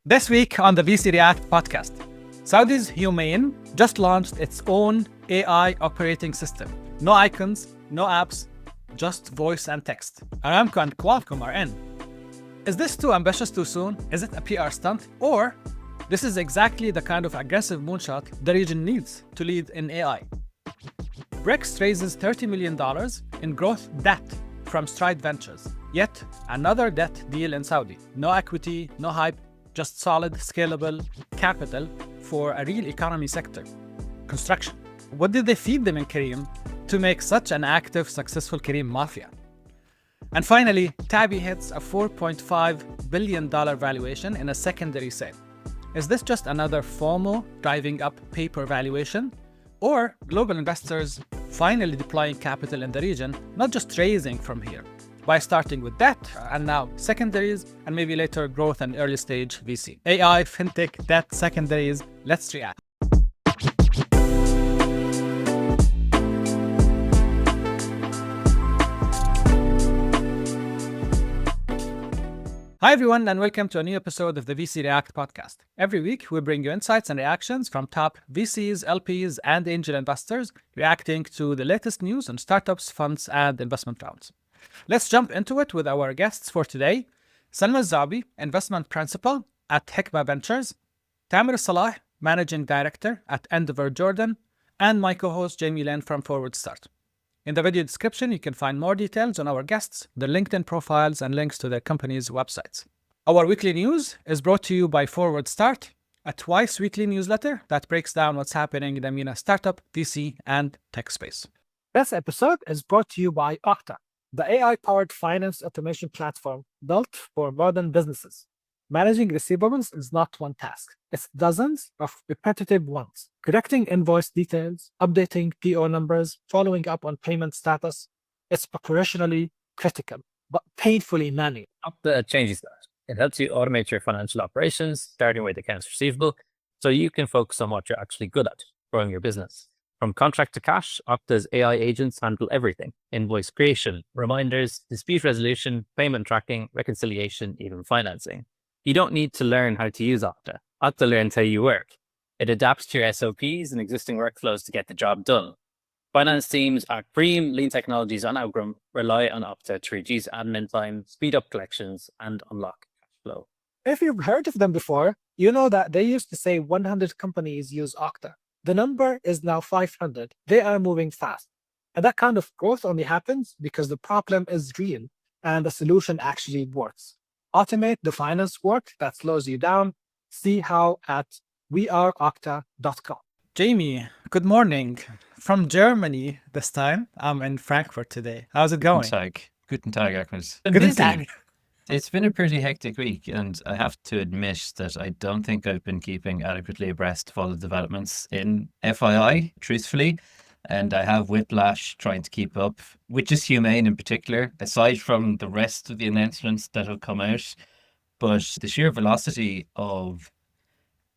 This week on the VC React podcast, Saudi's HUMAIN just launched its own AI operating system. No icons, no apps, just voice and text. Aramco and Qualcomm are in. Is this too ambitious too soon? Is it a PR stunt? Or this is exactly the kind of aggressive moonshot the region needs to lead in AI? Brkz raises $30 million in growth debt from Stride Ventures. Yet another debt deal in Saudi. No equity, no hype, just solid, scalable capital for a real economy sector, construction. What did they feed them in Careem to make such an active, successful Careem mafia? And finally, Tabby hits a $4.5 billion valuation in a secondary sale. Is this just another FOMO driving up paper valuation? Or global investors finally deploying capital in the region, not just raising from here, by starting with debt and now secondaries and maybe later growth and early stage VC. AI, fintech, debt, secondaries. Let's react. Hi everyone, and welcome to a new episode of the VC React podcast. Every week, we bring you insights and reactions from top VCs, LPs, and angel investors reacting to the latest news on startups, funds, and investment rounds. Let's jump into it with our guests for today. Salma Al-Zu'bi, Investment Principal at Hikma Ventures, Tamer Alsalah, Managing Director at Endeavor Jordan, and my co-host Jamie Lane from FWDstart. In the video description, you can find more details on our guests, their LinkedIn profiles, and links to their companies' websites. Our weekly news is brought to you by FWDstart, a twice-weekly newsletter that breaks down what's happening in the MENA startup, VC, and tech space. This episode is brought to you by OCTA, the AI-powered finance automation platform built for modern businesses. Managing receivables is not one task. It's dozens of repetitive ones. Correcting invoice details, updating PO numbers, following up on payment status. It's operationally critical, but painfully manual. OCTA changes that. It helps you automate your financial operations, starting with accounts receivable, so you can focus on what you're actually good at, growing your business. From contract to cash, OCTA's AI agents handle everything: invoice creation, reminders, dispute resolution, payment tracking, reconciliation, even financing. You don't need to learn how to use OCTA. OCTA learns how you work. It adapts to your SOPs and existing workflows to get the job done. Finance teams at Careem, Lean Technologies, and Outgram rely on OCTA to reduce admin time, speed up collections, and unlock cash flow. If you've heard of them before, you know that they used to say 100 companies use OCTA. The number is now 500. They are moving fast. And that kind of growth only happens because the problem is real and the solution actually works. Automate the finance work that slows you down. See how at weareocta.com. Jamie, good morning. From Germany this time. I'm in Frankfurt today. How's it going? Guten Tag, Ahmad. Good time. It's been a pretty hectic week, and I have to admit that I don't think I've been keeping adequately abreast of all the developments in FII, truthfully. And I have whiplash trying to keep up, which is HUMAIN in particular, aside from the rest of the announcements that have come out. But the sheer velocity of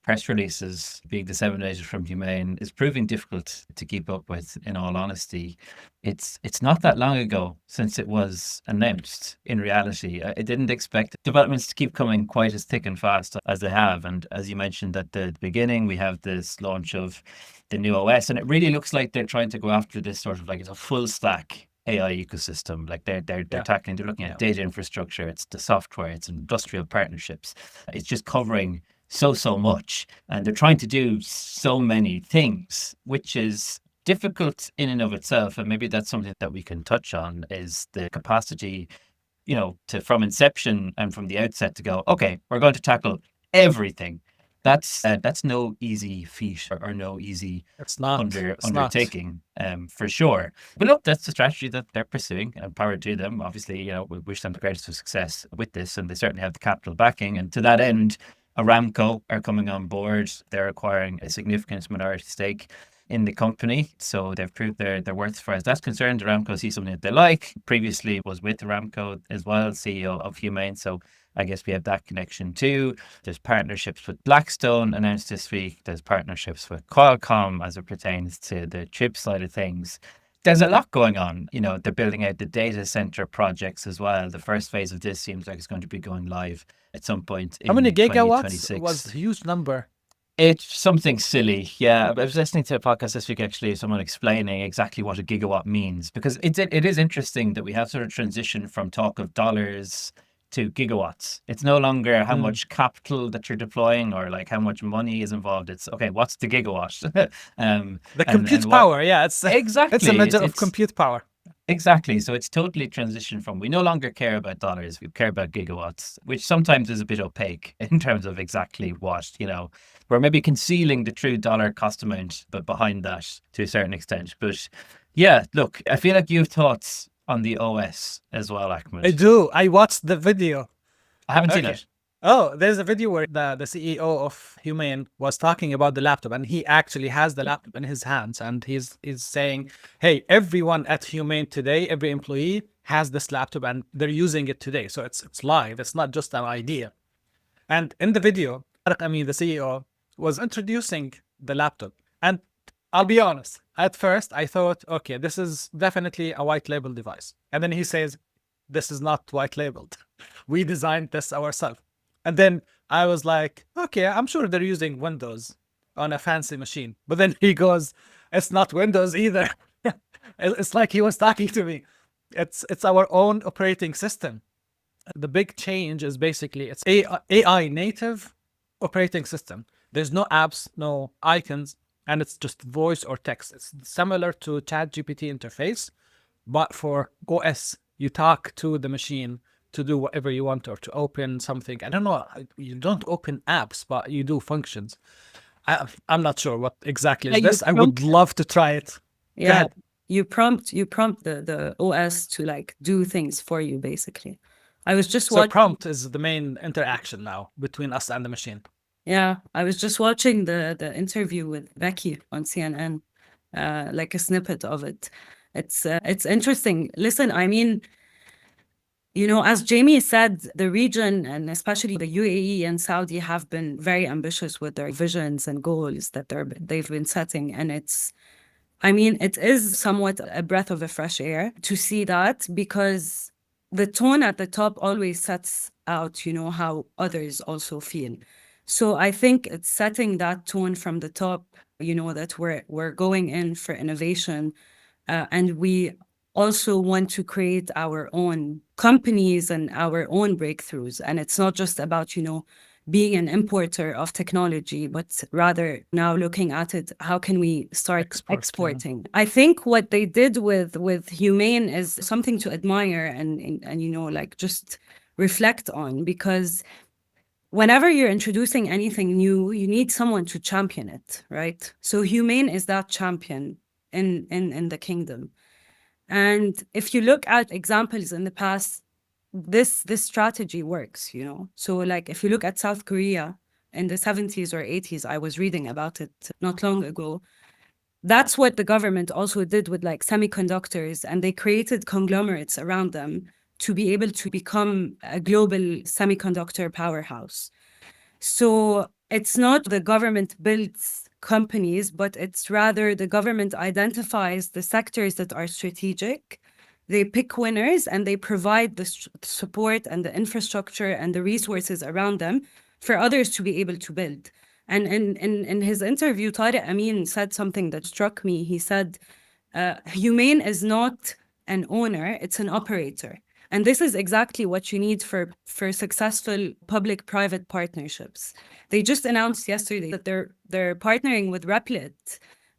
press releases being disseminated from HUMAIN is proving difficult to keep up with, in all honesty. It's not that long ago since it was announced. In reality, I didn't expect developments to keep coming quite as thick and fast as they have. And as you mentioned at the beginning, we have this launch of the new OS, and it really looks like they're trying to go after this sort of like it's a full stack AI ecosystem. Like they're tackling, they're looking at data infrastructure, it's the software, it's industrial partnerships. It's just covering so much, and they're trying to do so many things, which is difficult in and of itself. And maybe that's something that we can touch on, is the capacity, to from inception and from the outset to go, okay, we're going to tackle everything. That's no easy feat or no easy undertaking, for sure. But look, that's the strategy that they're pursuing, and power to them. Obviously, we wish them the greatest of success with this, and they certainly have the capital backing. And to that end, Aramco are coming on board. They're acquiring a significant minority stake in the company, so they've proved their worth as far as that's concerned. Aramco sees something that they like. Previously was with Aramco as well, CEO of HUMAIN, so I guess we have that connection too. There's partnerships with Blackstone announced this week. There's partnerships with Qualcomm as it pertains to the chip side of things. there's a lot going on. You know, they're building out the data center projects as well. The first phase of this seems like it's going to be going live at some point in How many gigawatts 2026. was a huge number? It's something silly. Yeah. I was listening to a podcast this week, actually, someone explaining exactly what a gigawatt means, because it is interesting that we have sort of transitioned from talk of dollars to gigawatts. It's no longer how much capital that you're deploying or like how much money is involved. It's okay, what's the gigawatt? The compute power, yeah, it's exactly it's a measure of compute power. Exactly. So it's totally transitioned from, we no longer care about dollars, we care about gigawatts, which sometimes is a bit opaque in terms of exactly what, you know, we're maybe concealing the true dollar cost amount, but behind that to a certain extent. But yeah, look, I feel like you have thoughts on the OS as well, Ahmad. I do. I watched the video. I haven't seen Okay. it. Oh, there's a video where the CEO of HUMAIN was talking about the laptop, and he actually has the laptop in his hands, and he's saying, "Hey, everyone at HUMAIN today, every employee has this laptop, and they're using it today. So it's live. It's not just an idea." And in the video, the CEO, was introducing the laptop, and I'll be honest. At first, I thought, okay, this is definitely a white label device, and then he says, "This is not white labeled. We designed this ourselves." And then I was like, okay, I'm sure they're using Windows on a fancy machine. But then he goes, "It's not Windows either." It's like he was talking to me. It's our own operating system. The big change is basically it's AI native operating system. There's no apps, no icons, and it's just voice or text. It's similar to ChatGPT interface, but for OS, you talk to the machine to do whatever you want or to open something. I don't know. You don't open apps, but you do functions. I'm not sure what exactly is this. I would love to try it. Go Yeah, ahead. you prompt the OS to like do things for you, basically. I was just So watching. prompt is the main interaction now between us and the machine. Yeah, I was just watching the interview with Becky on CNN, like a snippet of it. It's interesting. Listen, I mean, you know, as Jamie said, the region and especially the UAE and Saudi have been very ambitious with their visions and goals that they've been setting, and I mean, it is somewhat a breath of a fresh air to see that, because the tone at the top always sets out, you know, how others also feel. So I think it's setting that tone from the top, you know, that we're going in for innovation, and we also want to create our own companies and our own breakthroughs. And it's not just about, you know, being an importer of technology, but rather now looking at it, how can we start exporting? I think what they did with Humane is something to admire and you know, like just reflect on, because whenever you're introducing anything new, you need someone to champion it, right? So Humane is that champion in the kingdom. And if you look at examples in the past, this strategy works, you know. So like if you look at South Korea in the 70s or 80s, I was reading about it not long ago. That's what the government also did with like semiconductors, and they created conglomerates around them to be able to become a global semiconductor powerhouse. So it's not the government builds companies, but it's rather the government identifies the sectors that are strategic. They pick winners and they provide the support and the infrastructure and the resources around them for others to be able to build. And in his interview, Tariq Amin said something that struck me. He said, Humane is not an owner, it's an operator. And this is exactly what you need for successful public-private partnerships. They just announced yesterday that they're partnering with Replit,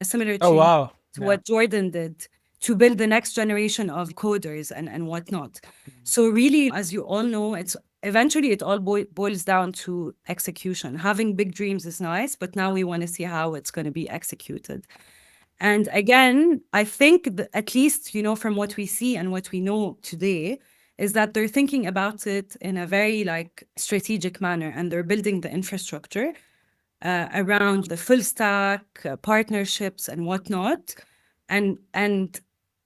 similar to what Jordan did, to build the next generation of coders and whatnot. So really, as you all know, eventually it all boils down to execution. Having big dreams is nice, but now we want to see how it's going to be executed. And again, I think at least, you know, from what we see and what we know today, is that they're thinking about it in a very like strategic manner, and they're building the infrastructure around the full stack, partnerships and whatnot, and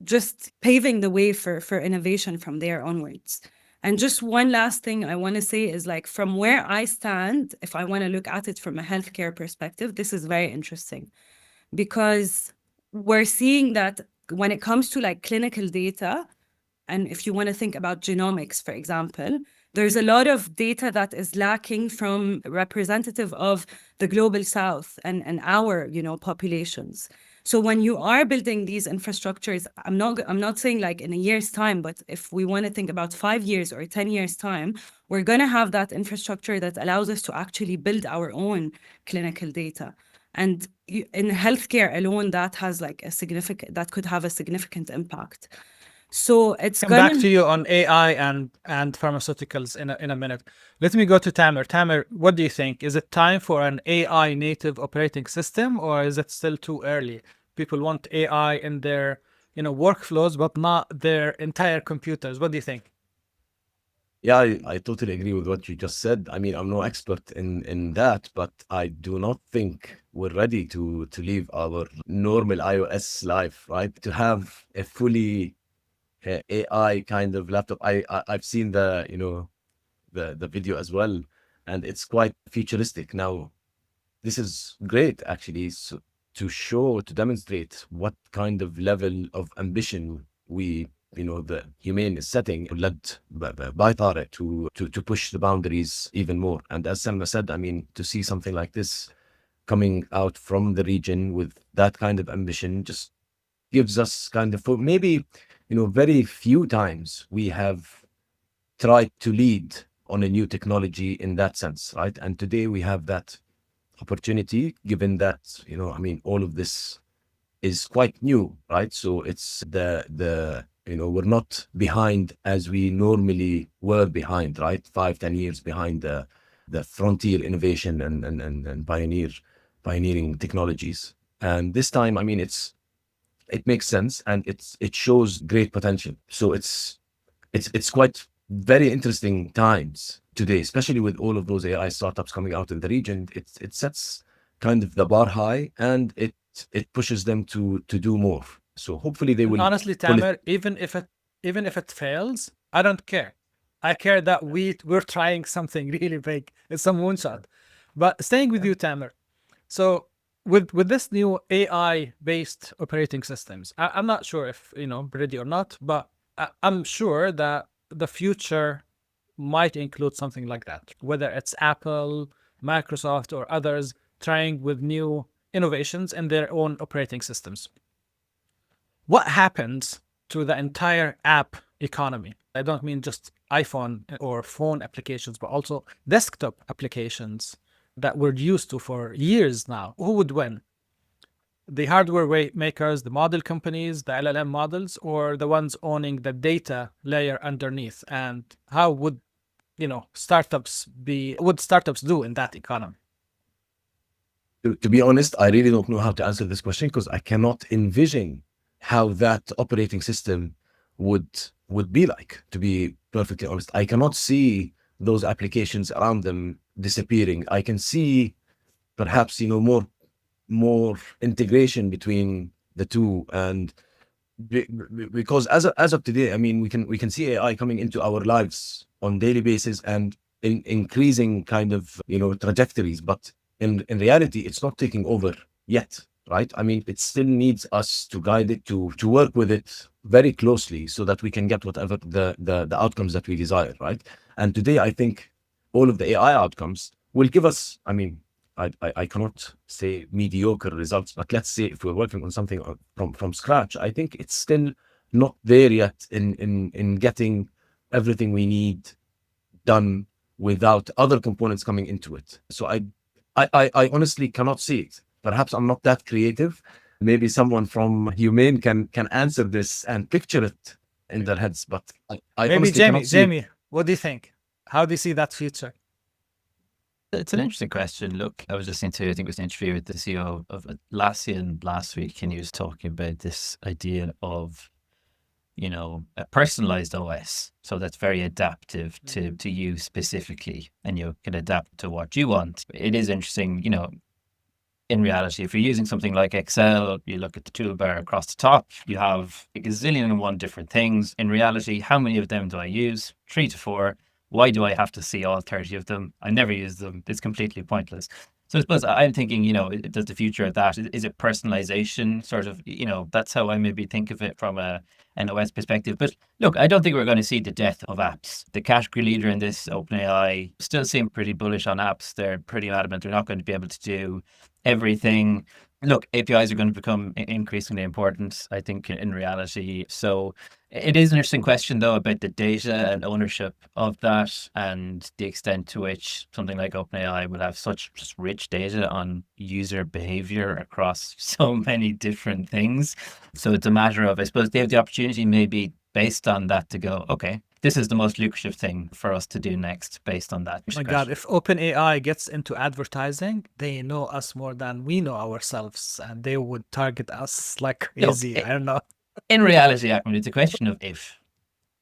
just paving the way for innovation from there onwards. And just one last thing I want to say is like, from where I stand, if I want to look at it from a healthcare perspective, this is very interesting, because we're seeing that when it comes to like clinical data, and if you want to think about genomics, for example, there's a lot of data that is lacking from representative of the global south and our, you know, populations. So when you are building these infrastructures, I'm not saying like in a year's time, but if we want to think about 5 years or 10 years time, we're going to have that infrastructure that allows us to actually build our own clinical data. And in healthcare alone, that has like that could have a significant impact. So it's Come back to you on AI and pharmaceuticals in a minute. Let me go to Tamer. Tamer, what do you think? Is it time for an AI native operating system, or is it still too early? People want AI in their, you know, workflows, but not their entire computers. What do you think? Yeah, I totally agree with what you just said. I mean, I'm no expert in that, but I do not think we're ready to leave our normal iOS life, right? To have a fully AI kind of laptop. I've seen the, you know, the video as well, and it's quite futuristic. Now, this is great actually, so to demonstrate what kind of level of ambition we, you know, the Humane is setting, led by Tare to push the boundaries even more. And as Salma said, I mean, to see something like this coming out from the region with that kind of ambition just gives us kind of, maybe, you know, very few times we have tried to lead on a new technology in that sense, right? And today we have that opportunity, given that, you know, I mean, all of this is quite new, right? So it's the you know, we're not behind as we normally were behind, right? 5-10 years behind the frontier innovation and pioneering technologies. And this time, I mean, it makes sense, and it shows great potential. So it's quite very interesting times today, especially with all of those AI startups coming out in the region. It sets kind of the bar high, and it pushes them to do more. So hopefully they will. Honestly, Tamer, even if it fails, I don't care. I care that we're trying something really big. It's some moonshot. But staying with you, Tamer. So with this new AI based operating systems, I'm not sure if, you know, ready or not, but I'm sure that the future might include something like that, whether it's Apple, Microsoft, or others trying with new innovations in their own operating systems. What happens to the entire app economy? I don't mean just iPhone or phone applications, but also desktop applications that we're used to for years now. Who would win? The hardware makers, the model companies, the LLM models, or the ones owning the data layer underneath? And how would, you know, startups do in that economy? To be honest, I really don't know how to answer this question, because I cannot envision how that operating system would be like, to be perfectly honest. I cannot see those applications around them disappearing. I can see perhaps, you know, more integration between the two. And because as of today, I mean, we can see AI coming into our lives on daily basis and increasing kind of, you know, trajectories, but in reality it's not taking over yet, right? I mean, it still needs us to guide it, to work with it very closely, so that we can get whatever the outcomes that we desire, right? And today I think all of the AI outcomes will give us, I mean, I cannot say mediocre results, but let's say if we're working on something from scratch, I think it's still not there yet in getting everything we need done without other components coming into it. So I honestly cannot see it. Perhaps I'm not that creative. Maybe someone from Humane can answer this and picture it in their heads, but I maybe honestly cannot see it. Jamie, what do you think? How do you see that future? It's an interesting question. Look, I was listening to, I think it was an interview with the CEO of Atlassian last week, and he was talking about this idea of, you know, a personalized OS. So that's very adaptive to you specifically, and you can adapt to what you want. It is interesting, you know, in reality, if you're using something like Excel, you look at the toolbar across the top, you have a gazillion and one different things. In reality, how many of them do I use? 3 to 4. Why do I have to see all 30 of them? I never use them. It's completely pointless. So I suppose I'm thinking, does the future of that, is it personalization sort of, that's how I maybe think of it from an OS perspective. But look, I don't think we're going to see the death of apps. The category leader in this, OpenAI, still seem pretty bullish on apps. They're pretty adamant they're not going to be able to do everything. Look, APIs are going to become increasingly important, I think, in reality. So it is an interesting question, though, about the data and ownership of that and the extent to which something like OpenAI will have such just rich data on user behavior across so many different things. So it's a matter of, I suppose, they have the opportunity maybe based on that to go, okay, this is the most lucrative thing for us to do next based on that. Oh my God, if OpenAI gets into advertising, they know us more than we know ourselves, and they would target us like crazy. I don't know. In reality, Ahmad, it's a question of if.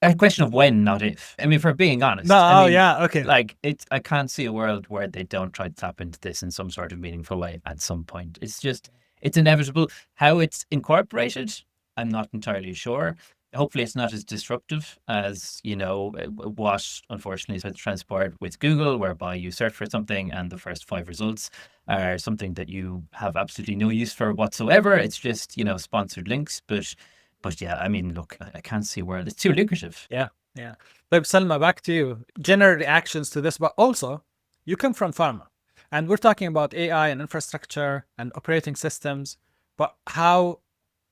A question of when, not if. I mean, for being honest. No, I mean, yeah, okay. Like, I can't see a world where they don't try to tap into this in some sort of meaningful way at some point. It's inevitable. How it's incorporated, I'm not entirely sure. Hopefully it's not as disruptive as, what unfortunately has transpired with Google, whereby you search for something and the first 5 results are something that you have absolutely no use for whatsoever. It's just, sponsored links. But yeah, I mean, look, I can't see where it's too lucrative. Yeah. But Salma, back to you. General reactions to this, but also you come from pharma, and we're talking about AI and infrastructure and operating systems. But how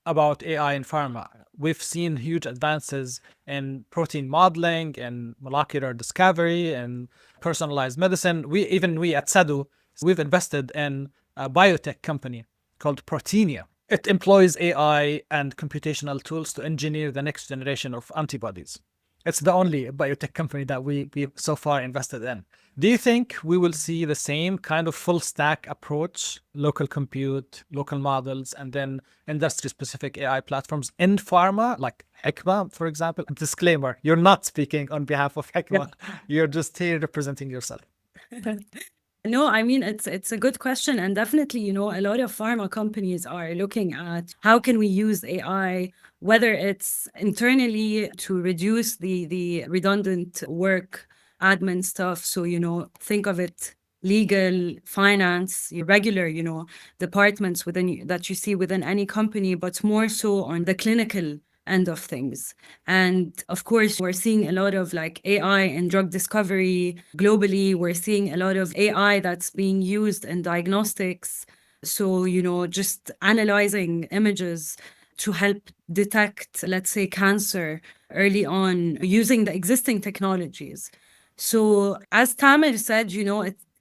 about AI in pharma? We've seen huge advances in protein modeling and molecular discovery and personalized medicine. We at Sadu, we've invested in a biotech company called Proteenia. It employs AI and computational tools to engineer the next generation of antibodies. It's the only biotech company that we so far invested in. Do you think we will see the same kind of full stack approach, local compute, local models, and then industry specific AI platforms in pharma, like Hikma, for example? Disclaimer, you're not speaking on behalf of Hikma. You're just here representing yourself. No, I mean, it's a good question. And definitely, a lot of pharma companies are looking at how can we use AI, whether it's internally to reduce the redundant work, admin stuff. So, think of it legal, finance, your regular, departments that you see within any company, but more so on the clinical end of things. And of course, we're seeing a lot of like AI in drug discovery globally. We're seeing a lot of AI that's being used in diagnostics. So, just analyzing images to help detect, let's say, cancer early on using the existing technologies. So, as Tamer said,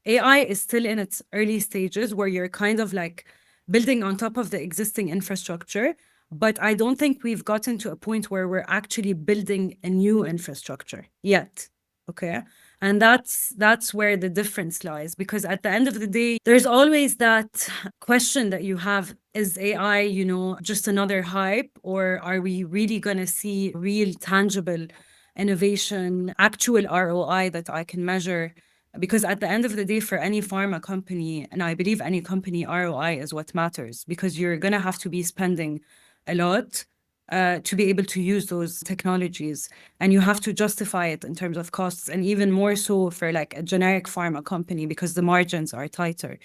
AI is still in its early stages where you're kind of like building on top of the existing infrastructure. But I don't think we've gotten to a point where we're actually building a new infrastructure yet. Okay. And that's where the difference lies, because at the end of the day, there's always that question that you have, is AI, just another hype, or are we really going to see real tangible innovation, actual ROI that I can measure? Because at the end of the day, for any pharma company, and I believe any company, ROI is what matters, because you're going to have to be spending a lot to be able to use those technologies, and you have to justify it in terms of costs, and even more so for like a generic pharma company because the margins are tighter.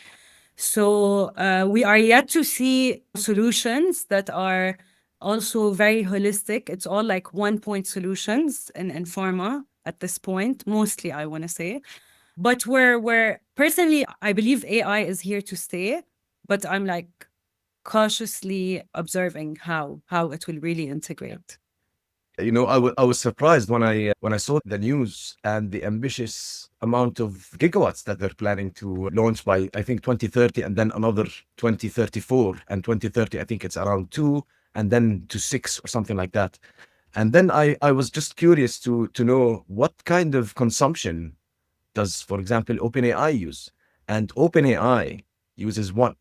So we are yet to see solutions that are also very holistic. It's all like one-point solutions in pharma at this point, mostly, I want to say. But we're personally, I believe AI is here to stay, but I'm like cautiously observing how it will really integrate. I was surprised when I saw the news and the ambitious amount of gigawatts that they're planning to launch by, I think, 2030, and then another 2034, and 2030 I think it's around 2, and then to 6 or something like that. And then I was just curious to know what kind of consumption does, for example, OpenAI use, and OpenAI uses 1.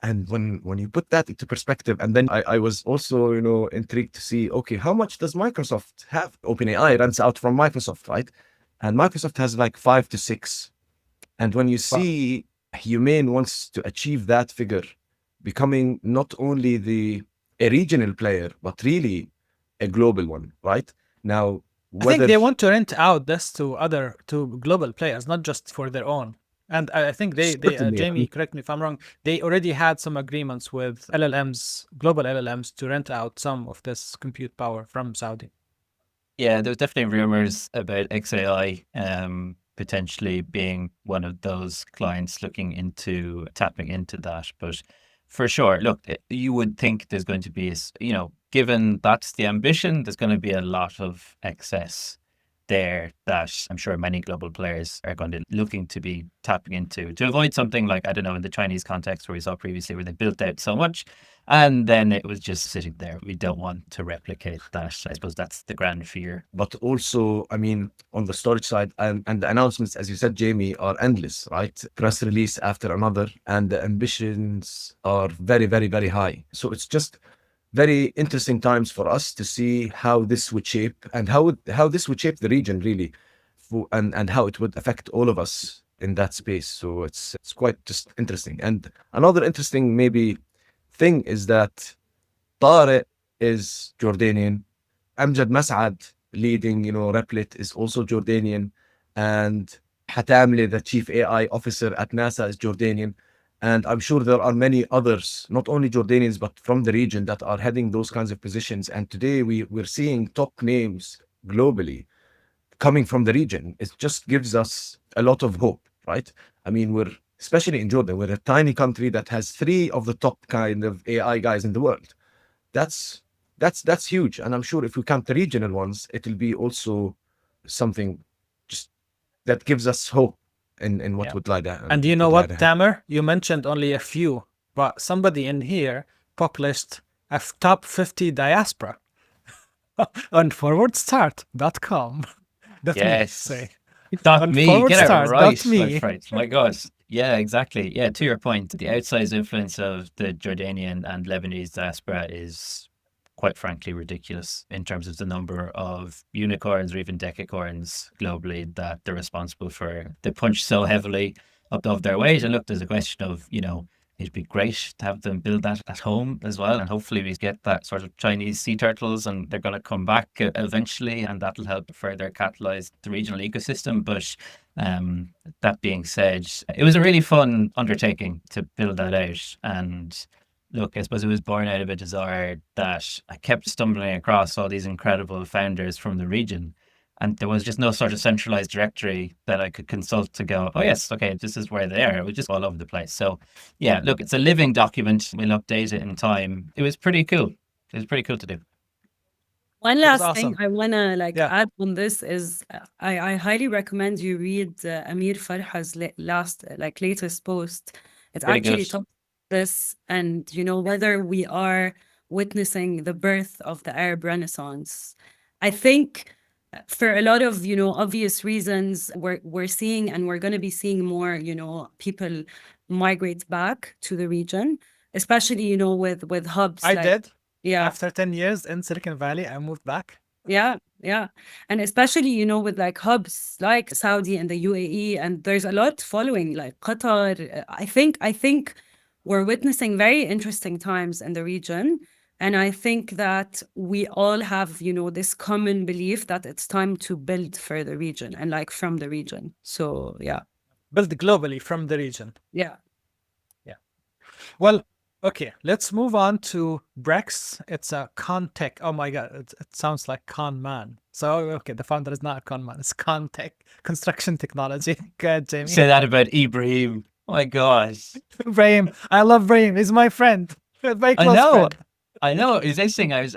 And when you put that into perspective, and then I was also, intrigued to see, okay, how much does Microsoft have? OpenAI runs out from Microsoft, right? And Microsoft has like 5 to 6. And when you see Humane wants to achieve that figure, becoming not only a regional player, but really a global one, right? Now, I think they want to rent out this to global players, not just for their own. And I think they Certainly, Jamie, correct me if I'm wrong, they already had some agreements with LLMs, global LLMs, to rent out some of this compute power from Saudi. Yeah, there was definitely rumors about XAI potentially being one of those clients looking into tapping into that. But for sure, look, you would think there's going to be, given that's the ambition, there's going to be a lot of excess there that I'm sure many global players are going to looking to be tapping into to avoid something like, I don't know, in the Chinese context where we saw previously where they built out so much and then it was just sitting there. We don't want to replicate that. I suppose that's the grand fear. but also, I mean, on the storage side, and the announcements, as you said, Jamie, are endless, right? Press release after another, and the ambitions are very, very, very high. So it's just very interesting times for us to see how this would shape and how this would shape the region really, and how it would affect all of us in that space. So it's quite just interesting. And another interesting maybe thing is that Tariq is Jordanian. Amjad Mas'ad, leading, Replit, is also Jordanian. And Hatamli, the chief AI officer at NASA, is Jordanian. And I'm sure there are many others, not only Jordanians, but from the region that are heading those kinds of positions. And today we're seeing top names globally coming from the region. It just gives us a lot of hope, right? I mean, especially in Jordan, we're a tiny country that has 3 of the top kind of AI guys in the world. That's huge. And I'm sure if we count the regional ones, it'll be also something just that gives us hope in what Yeah. would lie there. And you know what, Tamer? You mentioned only a few, but somebody in here published a top 50 diaspora on FWDstart.com. That's me. Yes. Say. Dot On me, get it FWDstart, right, me. my friend. My God. Yeah, exactly. Yeah, to your point, the outsized influence of the Jordanian and Lebanese diaspora is quite frankly ridiculous in terms of the number of unicorns or even decacorns globally that they're responsible for. They punch so heavily above their weight. And look, there's a question of, it'd be great to have them build that at home as well. And hopefully we get that sort of Chinese sea turtles and they're going to come back eventually and that'll help further catalyze the regional ecosystem. But that being said, it was a really fun undertaking to build that out. And look, I suppose it was born out of a desire that I kept stumbling across all these incredible founders from the region. And there was just no sort of centralized directory that I could consult to go, oh, yes, okay, this is where they are. It was just all over the place. So, yeah, look, it's a living document. We'll update it in time. It was pretty cool. It was pretty cool to do. One It was last thing awesome. I wanna Yeah. add on this is I highly recommend you read Amir Farha's latest post. It's Pretty actually good. talks this and whether we are witnessing the birth of the Arab Renaissance. I think for a lot of obvious reasons we're seeing and we're going to be seeing more people migrate back to the region, especially with hubs I like did. yeah. After 10 years in Silicon Valley, I moved back. Yeah, yeah. And especially, with like hubs like Saudi and the UAE, and there's a lot following like Qatar. I think we're witnessing very interesting times in the region. And I think that we all have, this common belief that it's time to build for the region and like from the region. So yeah. Built globally from the region. Yeah. Well, okay, let's move on to Brkz. It's a con tech. Oh my God, it sounds like con man. So, okay, the founder is not a con man, it's con tech, construction technology. Good, Jamie. Say that about Ibrahim. Oh my gosh. Brahim, I love Brahim. He's my friend. Very close friend. I know. It's interesting. I was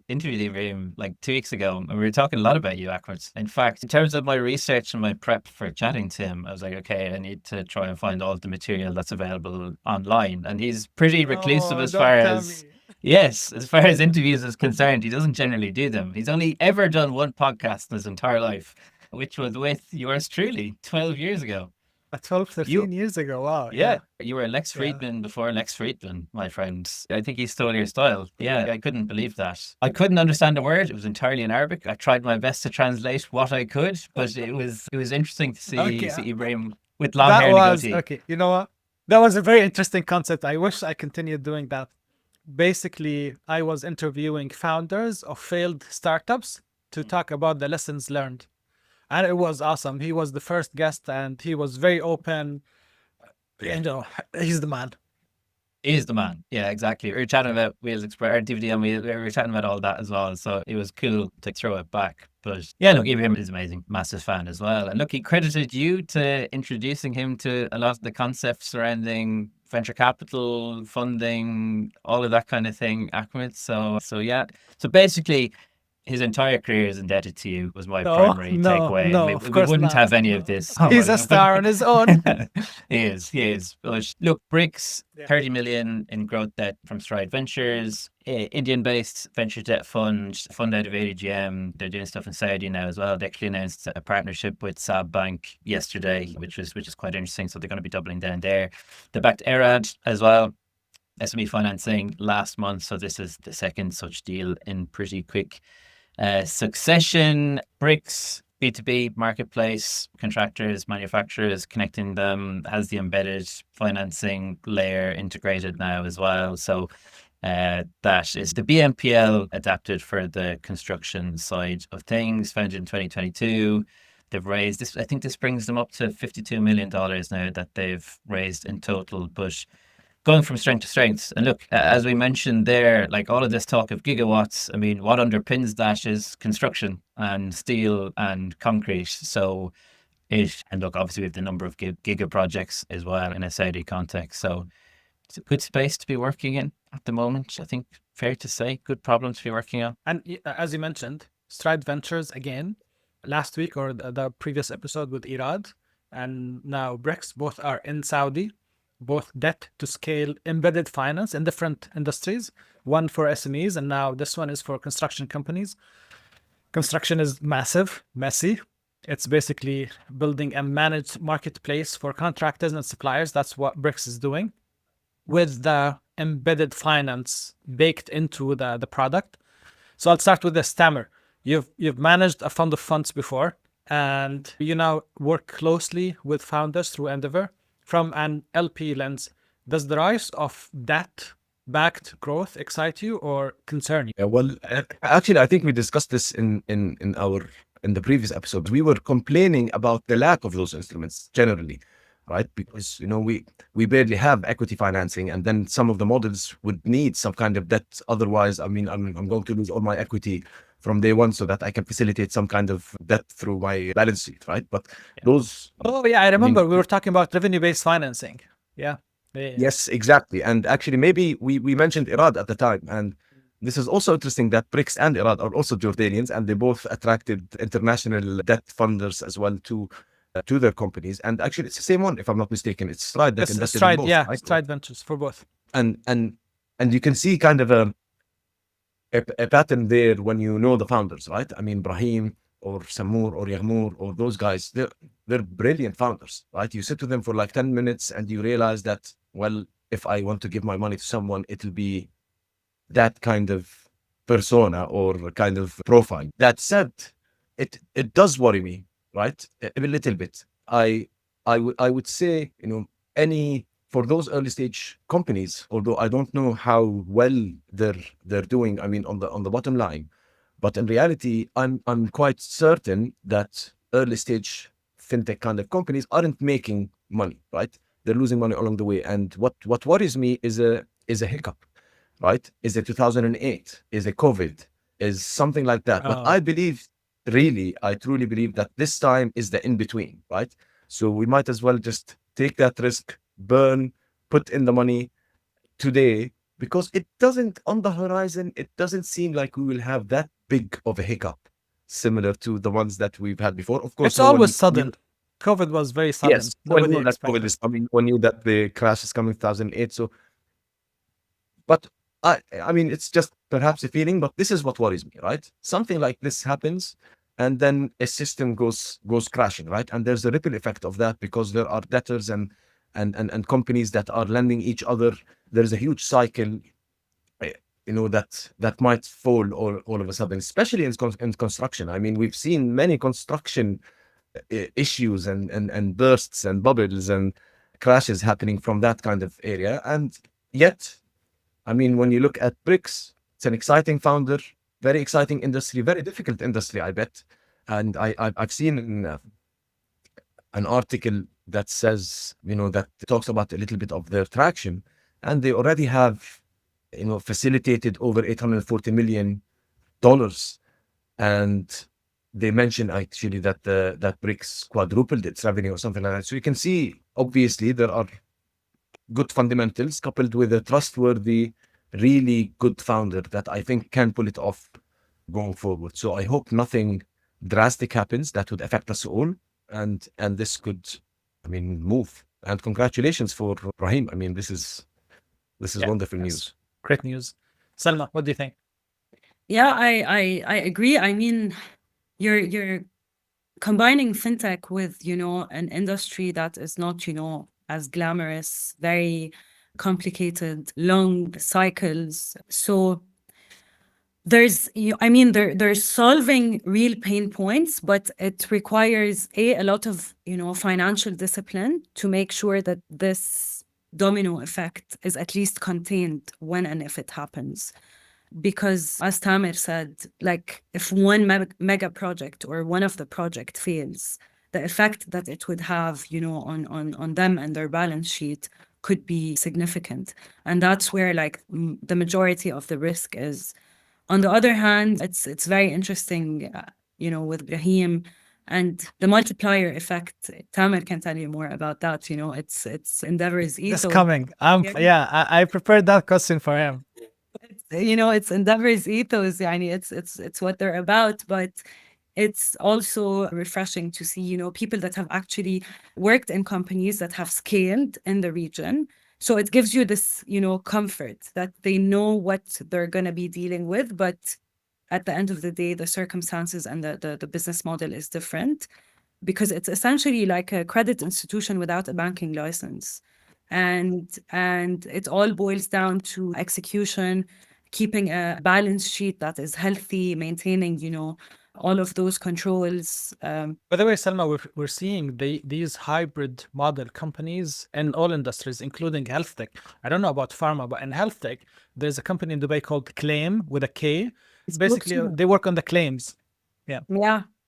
interviewed Ibrahim like 2 weeks ago, and we were talking a lot about you, Ahmad. In fact, in terms of my research and my prep for chatting to him, I was like, okay, I need to try and find all the material that's available online. And he's pretty reclusive as far as as far as interviews is concerned. He doesn't generally do them. He's only ever done one podcast in his entire life, which was with yours truly 12 years ago. 12, 13 years ago. Wow. Yeah. You were Lex Friedman before Lex Friedman, my friend. I think he stole your style. Yeah, I couldn't believe that. I couldn't understand a word. It was entirely in Arabic. I tried my best to translate what I could, but it was interesting to see Ibrahim with long hair and a goatee. Okay, you know what? That was a very interesting concept. I wish I continued doing that. Basically, I was interviewing founders of failed startups to talk about the lessons learned. And it was awesome. He was the first guest and he was very open. And, he's the man. Is the man. Yeah, exactly. We were chatting about Wheels Express or DVD, and we were chatting about all that as well. So it was cool to throw it back. But yeah, look, Ibrahim is amazing, massive fan as well. And look, he credited you to introducing him to a lot of the concepts surrounding venture capital, funding, all of that kind of thing, Ahmed. So yeah. So basically, his entire career is indebted to you, was my primary takeaway. No, And of we course wouldn't not. have any of this. He's a star on his own. He is. But look, Brkz, Yeah. 30 million in growth debt from Stride Ventures, Indian-based venture debt fund out of ADGM. They're doing stuff in Saudi now as well. They actually announced a partnership with Saab Bank yesterday, which is quite interesting. So they're going to be doubling down there. They backed Erad as well. SME financing last month. So this is the second such deal in pretty quick succession. Brkz, B2B marketplace, contractors, manufacturers, connecting them, has the embedded financing layer integrated now as well. So that is the BNPL adapted for the construction side of things, founded in 2022. They've raised this, I think this brings them up to $52 million now that they've raised in total, but going from strength to strength. And look, as we mentioned there, like all of this talk of gigawatts, I mean, what underpins that is construction and steel and concrete. So and look, obviously we have the number of giga projects as well in a Saudi context. So it's a good space to be working in at the moment. I think fair to say, good problem to be working on. And as you mentioned, Stride Ventures again, last week or the previous episode with Irad, and now Brkz, both are in Saudi. Both debt to scale embedded finance in different industries, one for SMEs, and now this one is for construction companies. Construction is massive, messy. It's basically building a managed marketplace for contractors and suppliers. That's what Brkz is doing with the embedded finance baked into the product. So I'll start with this, Tamer. You've managed a fund of funds before, and you now work closely with founders through Endeavor. From an LP lens, does the rise of debt-backed growth excite you or concern you? Yeah, well, actually, I think we discussed this in the previous episode. We were complaining about the lack of those instruments generally, right? Because we barely have equity financing, and then some of the models would need some kind of debt. Otherwise, I mean, I'm going to lose all my equity from day one, so that I can facilitate some kind of debt through my balance sheet, right? But those... Oh yeah, I remember we were talking about revenue-based financing. Yeah. Yes, exactly. And actually, maybe we mentioned Irad at the time, and this is also interesting that Brkz and Irad are also Jordanians, and they both attracted international debt funders as well to their companies. And actually, it's the same one, if I'm not mistaken. It's Stride that invested in both, right? Stride Ventures for both. And you can see kind of a pattern there when you know the founders, right? I mean, Brahim or Samur or Yagmur or those guys, they're brilliant founders, right? You sit with them for like 10 minutes and you realize that, well, if I want to give my money to someone, it'll be that kind of persona or kind of profile. That said, it does worry me, right? A little bit. I would say, for those early stage companies, although I don't know how well they're doing, I mean, on the bottom line, but in reality, I'm quite certain that early stage fintech kind of companies aren't making money, right? They're losing money along the way. And what worries me is a hiccup, right? Is it 2008? Is it COVID? Is something like that? But I believe, I truly believe that this time is the in between, right? So we might as well just take that risk, burn, put in the money today, because it doesn't, on the horizon, it doesn't seem like we will have that big of a hiccup similar to the ones that we've had before. Of course, it's always sudden. COVID was very sudden. Yes, when knew that the crash is coming 2008. So, but I mean, it's just perhaps a feeling, but this is what worries me, right? Something like this happens, and then a system goes crashing, right? And there's a ripple effect of that because there are debtors and companies that are lending each other. There's a huge cycle, that might fall all of a sudden, especially in construction. I mean, we've seen many construction issues and bursts and bubbles and crashes happening from that kind of area. And yet, I mean, when you look at Brkz, it's an exciting founder, very exciting industry, very difficult industry, I bet. And I've seen an article that says, that talks about a little bit of their traction, and they already have, facilitated over $840 million. And they mentioned actually that that Brkz quadrupled its revenue or something like that. So you can see, obviously, there are good fundamentals coupled with a trustworthy, really good founder that I think can pull it off going forward. So I hope nothing drastic happens that would affect us all, and this could, move. And congratulations for Brahim. I mean, this is wonderful news. Great news. Salma, what do you think? Yeah, I agree. I mean, you're combining fintech with, an industry that is not, as glamorous, very complicated, long cycles. So they're solving real pain points, but it requires a lot of, financial discipline to make sure that this domino effect is at least contained when and if it happens. Because as Tamer said, like if one mega project or one of the project fails, the effect that it would have, on them and their balance sheet could be significant. And that's where like the majority of the risk is. On the other hand, it's very interesting, with Brahim and the multiplier effect. Tamer can tell you more about that. It's Endeavor's ethos. It's coming. I prepared that question for him. It's Endeavor's ethos. It's what they're about, but it's also refreshing to see, people that have actually worked in companies that have scaled in the region. So it gives you this, comfort that they know what they're going to be dealing with, but at the end of the day, the circumstances and the business model is different, because it's essentially like a credit institution without a banking license. And it all boils down to execution, keeping a balance sheet that is healthy, maintaining, all of those controls. By the way, Salma, we're seeing these hybrid model companies in all industries, including health tech. I don't know about pharma, but in health tech, there's a company in Dubai called Claim with a K. It's basically, they work on the claims. Yeah,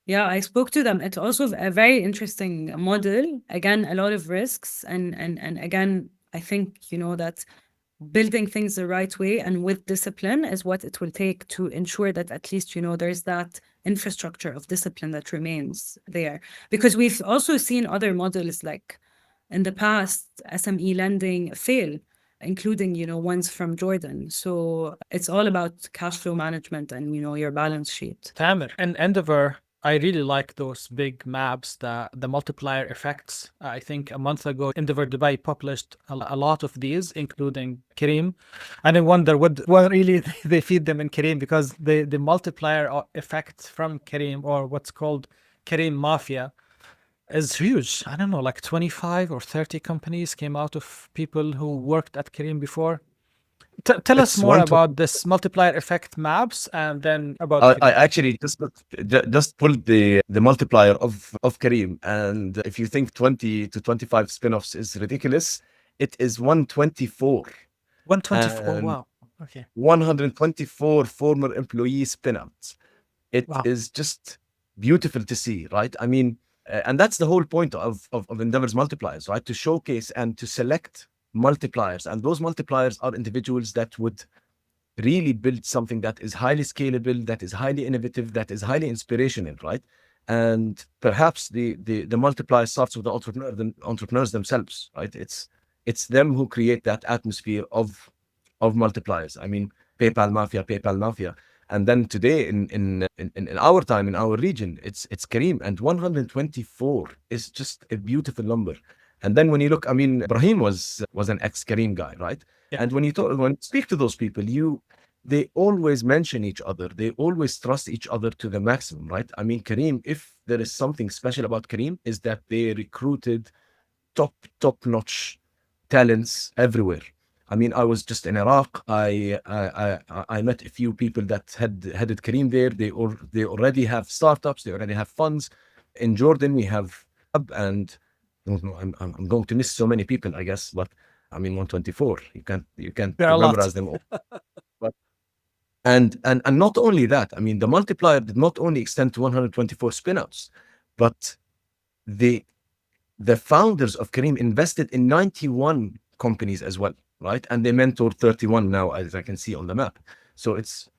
I spoke to them. It's also a very interesting model. Again, a lot of risks. And again, I think, that building things the right way and with discipline is what it will take to ensure that at least, there's that infrastructure of discipline that remains there. Because we've also seen other models like in the past, SME lending fail, including, ones from Jordan. So it's all about cash flow management and, your balance sheet. Tamer, and Endeavor, I really like those big maps, the multiplier effects. I think a month ago, Endeavor Dubai published a lot of these, including Careem. And I wonder what really they feed them in Careem, because the multiplier effect from Careem, or what's called Careem mafia, is huge. I don't know, like 25 or 30 companies came out of people who worked at Careem before. Tell us more about this multiplier effect maps, and then about I actually just pulled the multiplier of Careem, and if you think 20 to 25 spin-offs is ridiculous, it is 124. 124. Wow. Okay. 124 former employee spin-outs. It is just beautiful to see, right? I mean, and that's the whole point of Endeavor's multipliers, right? To showcase and to select multipliers, and those multipliers are individuals that would really build something that is highly scalable, that is highly innovative, that is highly inspirational, right? And perhaps the multiplier starts with the entrepreneurs themselves, right? It's them who create that atmosphere of multipliers. I mean, PayPal mafia, and then today in our time, in our region, it's Careem, and 124 is just a beautiful number. And then when you look, I mean, Brahim was an ex-Careem guy, right? Yeah. And when you speak to those people, they always mention each other. They always trust each other to the maximum, right? I mean, Careem, if there is something special about Careem, is that they recruited top-notch talents everywhere. I mean, I was just in Iraq. I met a few people that headed Careem there. They already have startups. They already have funds. In Jordan, we have and I'm going to miss so many people, I guess, but I mean 124. You can't There are a lot. memorize them all. And not only that, I mean, the multiplier did not only extend to 124 spinouts, but the founders of Careem invested in 91 companies as well, right? And they mentor 31 now, as I can see on the map. So it's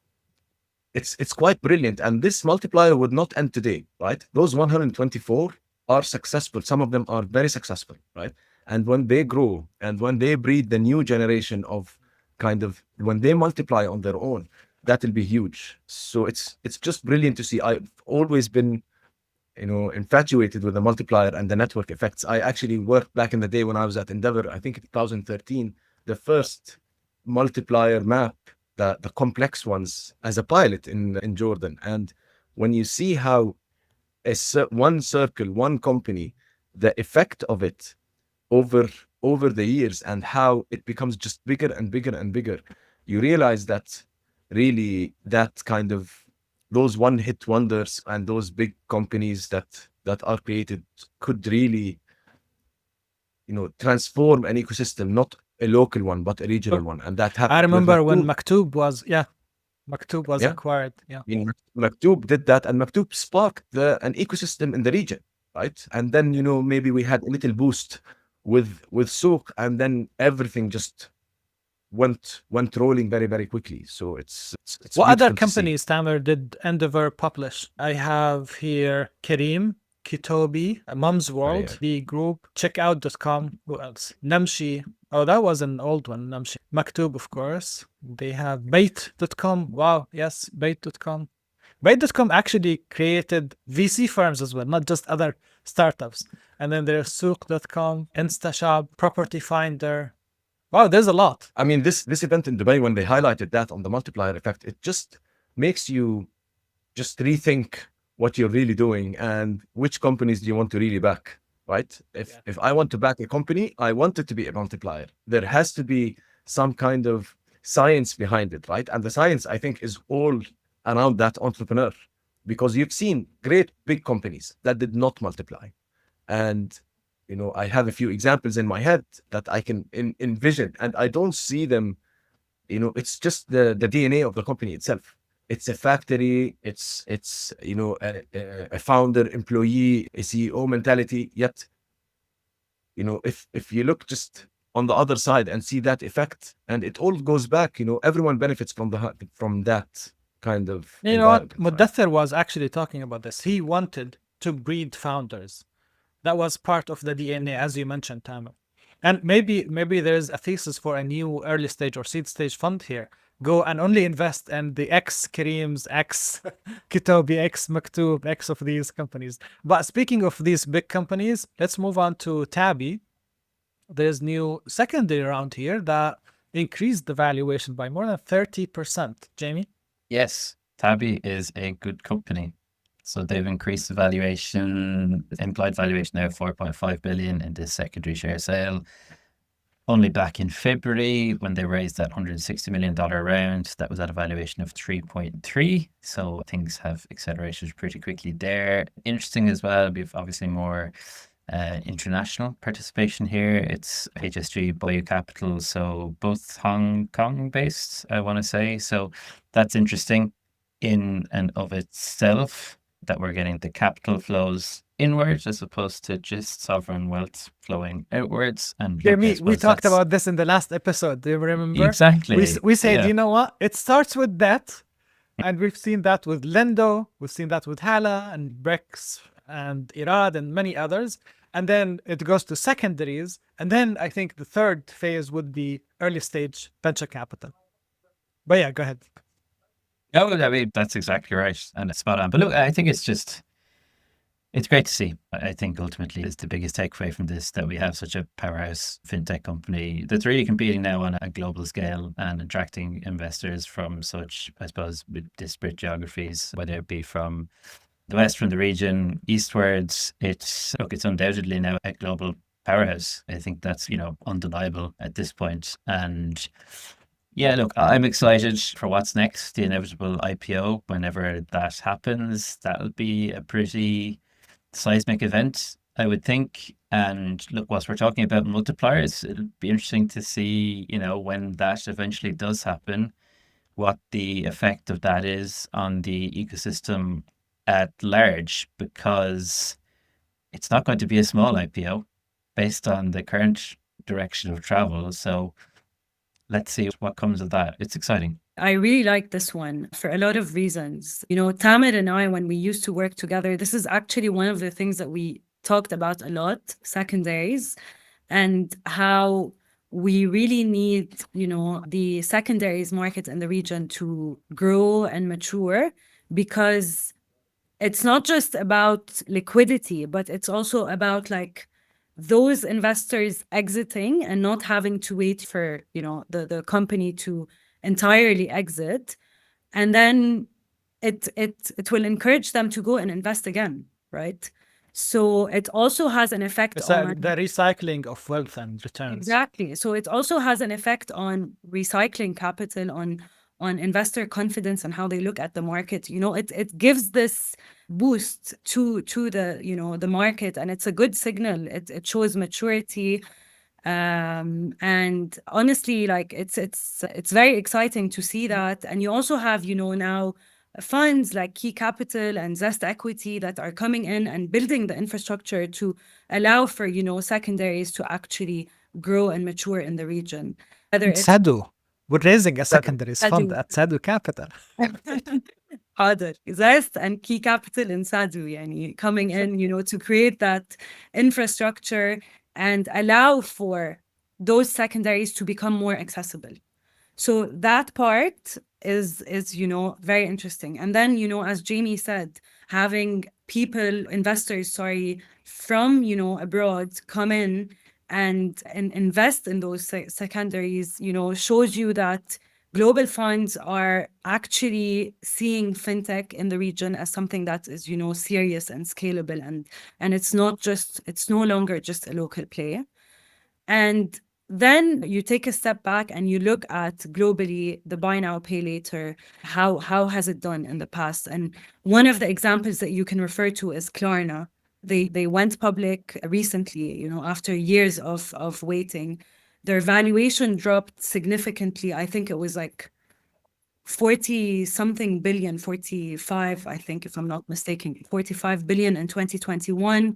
quite brilliant. And this multiplier would not end today, right? Those 124 are successful. Some of them are very successful, right? And when they grow and when they breed the new generation of when they multiply on their own, that will be huge. So it's just brilliant to see. I've always been, infatuated with the multiplier and the network effects. I actually worked back in the day when I was at Endeavor, I think in 2013, the first multiplier map, the complex ones, as a pilot in Jordan. And when you see how one circle, one company, the effect of it over the years and how it becomes just bigger and bigger and bigger, you realize that really those one-hit wonders and those big companies that are created could really, transform an ecosystem, not a local one, but a regional one. And that happened. I remember when Maktoub. Maktoub was Yeah. acquired. Yeah. I mean, Maktoub did that, and Maktoub sparked an ecosystem in the region, right? And then, maybe we had a little boost with Souk, and then everything just went rolling very, very quickly. So it's What other beautiful to see. companies, Tamer, did Endeavor publish? I have here Careem, Kitobi, Mom's World, yeah. The Group, Checkout.com. Who else? Namshi. Oh, that was an old one, Namshi. Maktoub, of course. They have Bait.com. Wow, yes, Bait.com. Bait.com actually created VC firms as well, not just other startups. And then there's Souk.com, InstaShop, Property Finder. Wow, there's a lot. I mean, this event in Dubai, when they highlighted that on the multiplier effect, it just makes you just rethink what you're really doing and which companies do you want to really back, right? If I want to back a company, I want it to be a multiplier. There has to be some kind of science behind it, right? And the science, I think, is all around that entrepreneur, because you've seen great big companies that did not multiply. And I have a few examples in my head that I can envision, and I don't see them. It's just the DNA of the company itself. It's a factory. It's a founder, employee, a CEO mentality. Yet, if you look just on the other side and see that effect, and it all goes back. Everyone benefits from that kind of. You know what? environment, right? Mudathir was actually talking about this. He wanted to breed founders. That was part of the DNA, as you mentioned, Tamer. And maybe there's a thesis for a new early stage or seed stage fund here. Go and only invest in the X Careems, X Kitobi, X Maktoub, X of these companies. But speaking of these big companies, let's move on to Tabby. There's new secondary round here that increased the valuation by more than 30%. Jamie? Yes, Tabby is a good company. So they've increased the valuation, implied valuation now of 4.5 billion in this secondary share sale. Only back in February, when they raised that $160 million round, that was at a valuation of 3.3. So things have accelerated pretty quickly there. Interesting as well, we've obviously more international participation here. It's HSG Boyu Capital, so both Hong Kong based, I want to say. So that's interesting in and of itself, that we're getting the capital flows inwards as opposed to just sovereign wealth flowing outwards. And Jamie, we talked about this in the last episode. Do you remember? Exactly. We said, Yeah. you know what? It starts with debt. And we've seen that with Lendo. We've seen that with Hala and Brkz and Irad and many others. And then it goes to secondaries. And then I think the third phase would be early stage venture capital. But yeah, go ahead. Oh, I mean, that's exactly right. And it's spot on. But look, I think it's great to see. I think ultimately it's the biggest takeaway from this, that we have such a powerhouse fintech company that's really competing now on a global scale and attracting investors from such, I suppose, disparate geographies, whether it be from the west, from the region, eastwards. It's undoubtedly now a global powerhouse. I think that's, undeniable at this point. And yeah, look, I'm excited for what's next, the inevitable IPO. Whenever that happens, that'll be a pretty seismic event, I would think. And look, whilst we're talking about multipliers, it'll be interesting to see, when that eventually does happen, what the effect of that is on the ecosystem at large, because it's not going to be a small IPO based on the current direction of travel. So let's see what comes of that. It's exciting. I really like this one for a lot of reasons. Tamer and I, when we used to work together, this is actually one of the things that we talked about a lot, secondaries, and how we really need, the secondaries market in the region to grow and mature, because it's not just about liquidity, but it's also about like those investors exiting and not having to wait for, the company to entirely exit. And then it will encourage them to go and invest again, right? So it also has an effect It's on the recycling of wealth and returns. exactly. So it also has an effect on recycling capital, on investor confidence and how they look at the market. It gives this boost to the the market, and it's a good signal. It shows maturity. And honestly, like it's very exciting to see that. And you also have, now funds like Key Capital and Zest Equity that are coming in and building the infrastructure to allow for, secondaries to actually grow and mature in the region. Whether it's Sadu. We're raising a secondaries fund Sadu. at Sadu Capital. Harder. Zest and Key Capital in Sadu, coming in, to create that infrastructure and allow for those secondaries to become more accessible. So that part is very interesting. And then, as Jamie said, having investors, from, abroad come in and invest in those secondaries, shows you that global funds are actually seeing fintech in the region as something that is, serious and scalable, and it's no longer just a local play. And then you take a step back and you look at globally the buy now, pay later, how has it done in the past? And one of the examples that you can refer to is Klarna. They went public recently, after years of waiting. Their valuation dropped significantly. I think it was like 40 something billion, 45, I think, if I'm not mistaken, 45 billion in 2021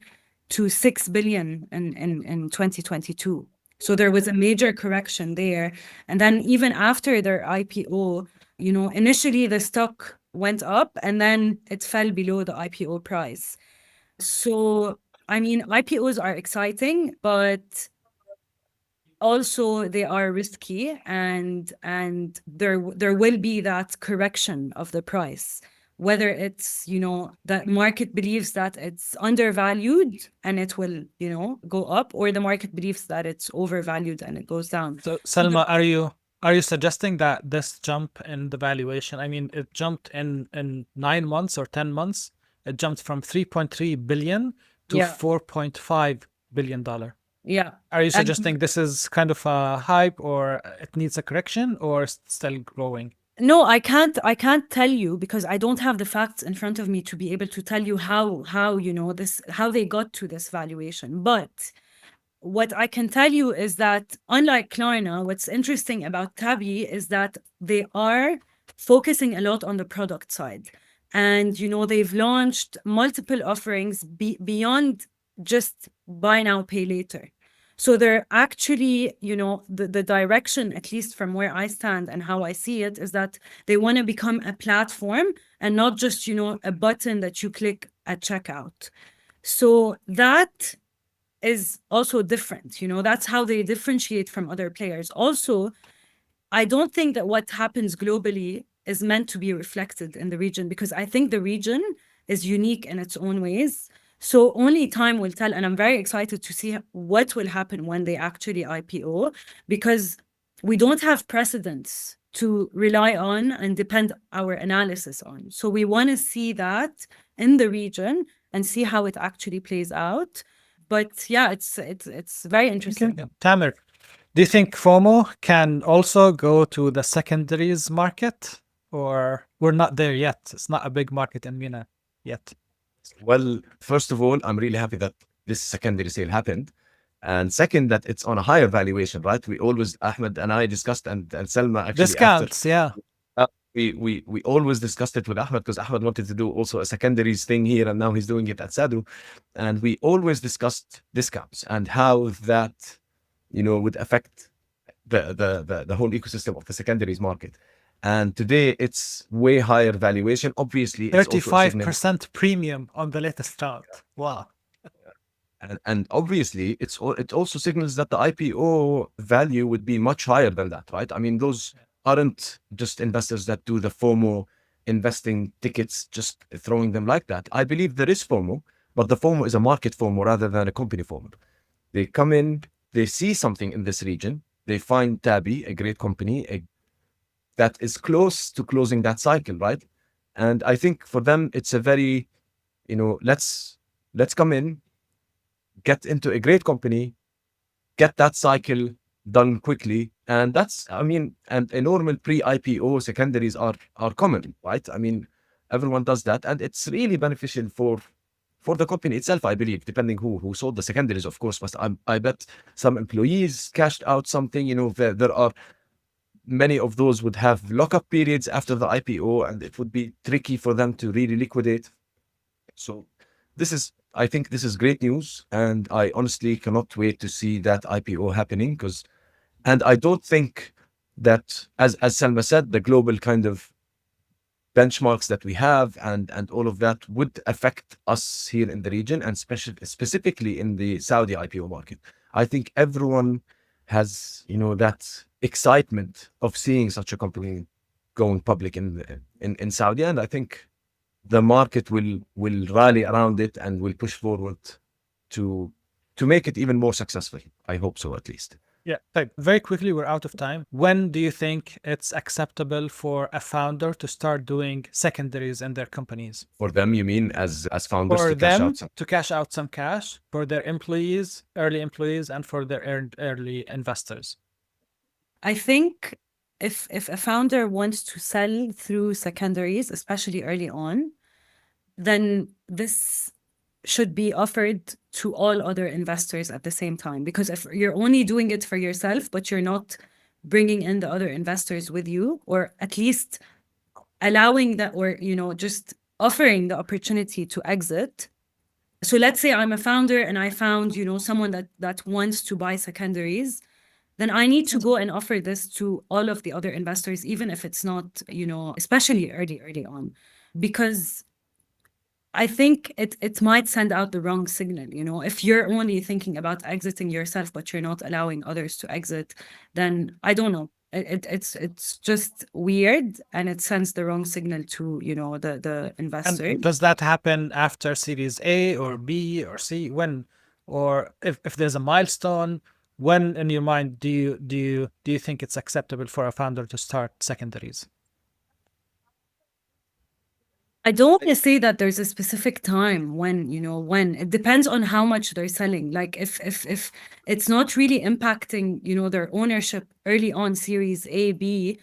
to 6 billion in 2022. So there was a major correction there. And then even after their IPO, initially the stock went up and then it fell below the IPO price. So, IPOs are exciting, but also they are risky, and there will be that correction of the price, whether it's that market believes that it's undervalued and it will go up, or the market believes that it's overvalued and it goes down. So Salma, are you suggesting that this jump in the valuation, it jumped in 9 months or 10 months, it jumped from 3.3 billion to Yeah. $4.5 billion? Yeah. Are you suggesting this is kind of a hype, or it needs a correction, or still growing? No, I can't tell you, because I don't have the facts in front of me to be able to tell you how how they got to this valuation. But what I can tell you is that, unlike Klarna, what's interesting about Tabby is that they are focusing a lot on the product side. And, they've launched multiple offerings beyond just buy now, pay later. So they're actually, the direction, at least from where I stand and how I see it, is that they want to become a platform and not just, a button that you click at checkout. So that is also different. That's how they differentiate from other players. Also, I don't think that what happens globally is meant to be reflected in the region, because I think the region is unique in its own ways. So only time will tell. And I'm very excited to see what will happen when they actually IPO, because we don't have precedents to rely on and depend our analysis on. So we want to see that in the region and see how it actually plays out. But yeah, it's very interesting. Okay. Tamer, do you think FOMO can also go to the secondaries market, or we're not there yet? It's not a big market in MENA yet. Well, first of all, I'm really happy that this secondary sale happened. And second, that it's on a higher valuation, right? We always, Ahmed and I discussed, and Salma actually Discounts, yeah. we always discussed it with Ahmad, because Ahmad wanted to do also a secondaries thing here, and now he's doing it at Sadhu. And we always discussed discounts and how that, would affect the whole ecosystem of the secondaries market. And today it's way higher valuation. Obviously, it's also a signal, 35% premium on the latest round. Wow. and obviously it also signals that the IPO value would be much higher than that, right? I mean, those aren't just investors that do the FOMO investing tickets, just throwing them like that. I believe there is FOMO, but the FOMO is a market FOMO rather than a company FOMO. They come in, they see something in this region, they find Tabby, a great company, that is close to closing that cycle, right? And I think for them, it's a very, let's come in, get into a great company, get that cycle done quickly. And that's, I mean, and a normal pre-IPO secondaries are common, right? I mean, everyone does that, and it's really beneficial for the company itself, I believe, depending who sold the secondaries, of course. But I bet some employees cashed out something. There are many of those would have lockup periods after the IPO, and it would be tricky for them to really liquidate. So I think this is great news, and I honestly cannot wait to see that IPO happening. And I don't think that, as Salma said, the global kind of benchmarks that we have and all of that would affect us here in the region, and specifically in the Saudi IPO market. I think everyone has, that excitement of seeing such a company going public in Saudi, and I think the market will rally around it and will push forward to make it even more successful. I hope so, at least. Yeah. Very quickly, we're out of time. When do you think it's acceptable for a founder to start doing secondaries in their companies? For them, you mean as founders For to cash them out some? to cash out some cash, for their employees, early employees, and for their early investors? I think if a founder wants to sell through secondaries, especially early on, then this should be offered to all other investors at the same time. Because if you're only doing it for yourself, but you're not bringing in the other investors with you, or at least allowing that, or just offering the opportunity to exit. So let's say I'm a founder and I found someone that wants to buy secondaries, then I need to go and offer this to all of the other investors, even if it's not, especially early on, because I think it might send out the wrong signal. If you're only thinking about exiting yourself, but you're not allowing others to exit, then I don't know. It's just weird, and it sends the wrong signal to the investor. And does that happen after Series A or B or C? When, or if there's a milestone, when in your mind do you think it's acceptable for a founder to start secondaries? I don't want to say that there's a specific time when it depends on how much they're selling. Like if it's not really impacting their ownership early on, Series A, B,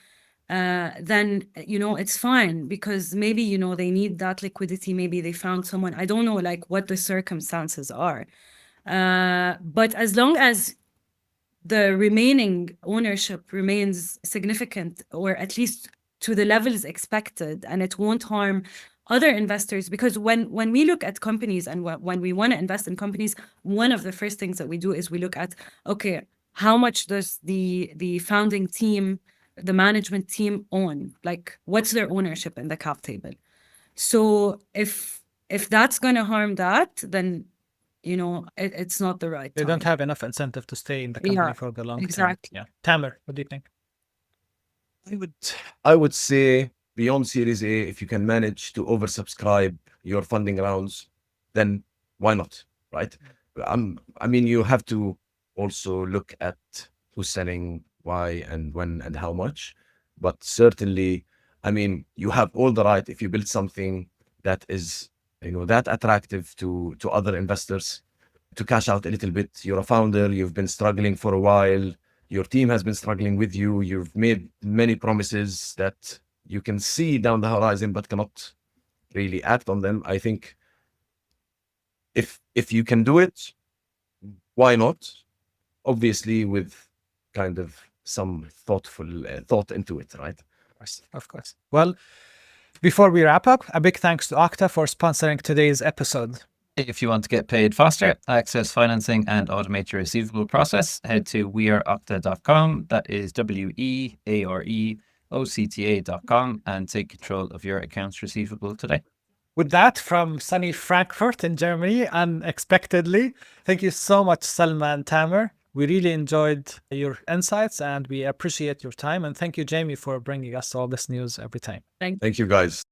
then it's fine, because maybe they need that liquidity. Maybe they found someone. I don't know like what the circumstances are, but as long as the remaining ownership remains significant, or at least to the levels expected, and it won't harm other investors. Because when we look at companies and when we want to invest in companies, one of the first things that we do is we look at, okay, how much does the founding team, the management team own? Like, what's their ownership in the cap table? So if that's going to harm that, then it's not the right They time. don't have enough incentive to stay in the company for the long exactly. term. Yeah. Tamer, what do you think? I would say beyond Series A, if you can manage to oversubscribe your funding rounds, then why not, right? I mean, you have to also look at who's selling, why, and when, and how much. But certainly, I mean, you have all the right, if you build something that is, that attractive to other investors, to cash out a little bit. You're a founder, you've been struggling for a while, your team has been struggling with you, you've made many promises that you can see down the horizon but cannot really act on them. I think if you can do it, why not? Obviously with kind of some thoughtful thought into it, right? course, of course. Well, before we wrap up, a big thanks to OCTA for sponsoring today's episode. If you want to get paid faster, access financing, and automate your receivable process, head to weareocta.com. That is WEAREOCTA.com, and take control of your accounts receivable today. With that, from sunny Frankfurt in Germany, unexpectedly, thank you so much, Salma and Tamer. We really enjoyed your insights and we appreciate your time. And thank you, Jamie, for bringing us all this news every time. Thank you, guys.